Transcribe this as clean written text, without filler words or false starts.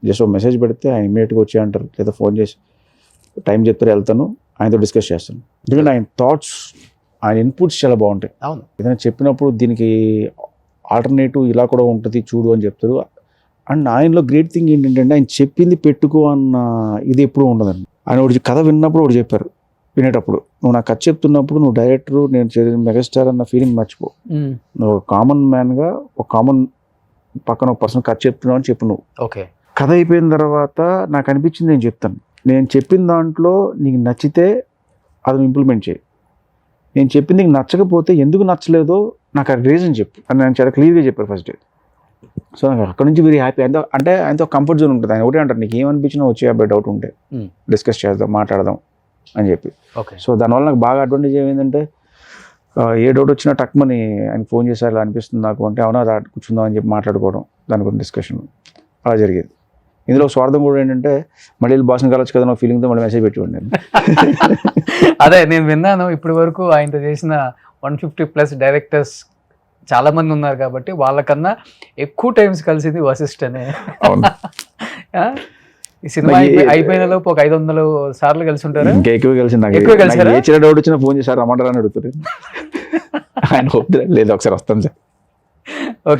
Just ఒక message పెడితే ఆయన ఇమీడియట్గా వచ్చి అంటారు, లేదా ఫోన్ చేసి టైం చెప్తారు, వెళ్తాను, ఆయనతో డిస్కస్ చేస్తాను. ఎందుకంటే ఆయన థాట్స్, ఆయన ఇన్పుట్స్ చాలా బాగుంటాయి. అవును, ఏదైనా చెప్పినప్పుడు దీనికి ఆల్టర్నేటివ్ ఇలా కూడా ఉంటుంది చూడు అని చెప్తారు. అండ్ ఆయనలో గ్రేట్ థింగ్ ఏంటంటే ఆయన చెప్పింది పెట్టుకో అన్న ఇది ఎప్పుడూ ఉండదండి. ఆయన ఒకటి కథ విన్నప్పుడు ఒకటి చెప్పారు, వినేటప్పుడు నువ్వు నాకు కథ చెప్తున్నప్పుడు నువ్వు డైరెక్టర్, నేను మెగాస్టార్ అన్న ఫీలింగ్ మర్చిపో. నువ్వు కామన్ మ్యాన్గా ఒక కామన్ పక్కన ఒక పర్సన్ కథ చెప్తున్నావు అని చెప్పు. నువ్వు ఓకే, కథ అయిపోయిన తర్వాత నాకు అనిపించింది నేను చెప్తాను, నేను చెప్పిన దాంట్లో నీకు నచ్చితే అది ఇంప్లిమెంట్ చేయి, నేను చెప్పింది నీకు నచ్చకపోతే ఎందుకు నచ్చలేదో నాకు ఆ రీజన్ చెప్పు అని నేను చాలా క్లియర్గా చెప్పారు ఫస్ట్ డే. సో నాకు అక్కడ నుంచి వెరీ హ్యాపీ. అంటే ఆయనతో కంఫర్ట్ జోన్ ఉంటుంది. ఆయన ఒకటే అంటారు, నీకు ఏమనిపించినా వచ్చి అబ్బాయి డౌట్ ఉంటే డిస్కస్ చేద్దాం, మాట్లాడదాం అని చెప్పి. సో దానివల్ల నాకు బాగా అడ్వాంటేజ్ ఏమైందంటే ఏ డౌట్ వచ్చినా టక్మని ఆయన ఫోన్ చేశారు, ఇలా అనిపిస్తుంది నాకు అంటే, అవునా రా కూర్చుందాం అని చెప్పి మాట్లాడుకోవడం, దాని గురించి డిస్కషన్ అలా జరిగేది. ఇందులో స్వార్థం కూడా ఏంటంటే మళ్ళీ బాస్ని కలవచ్చు కదా నా ఫీలింగ్తో మళ్ళీ మెసేజ్ పెట్టి ఉండాను. అదే నేను విన్నాను, ఇప్పటి వరకు ఆయనతో చేసిన 150+ డైరెక్టర్స్ చాలా మంది ఉన్నారు కాబట్టి వాళ్ళకన్నా ఎక్కువ టైమ్స్ కలిసింది వశిష్ఠ్ అనే. ఈ సినిమా అయిపోయిన లోపు ఒక 500 సార్లు కలిసి ఉంటారు. ఇంకా ఎక్కువ కలిసి నాకు ఏ చిన్న డౌట్ వచ్చినా ఫోన్ చేశారు, రమ్మంటారా అని అడుగుతారు. ఆయన లేదు ఒకసారి వస్తాను సార్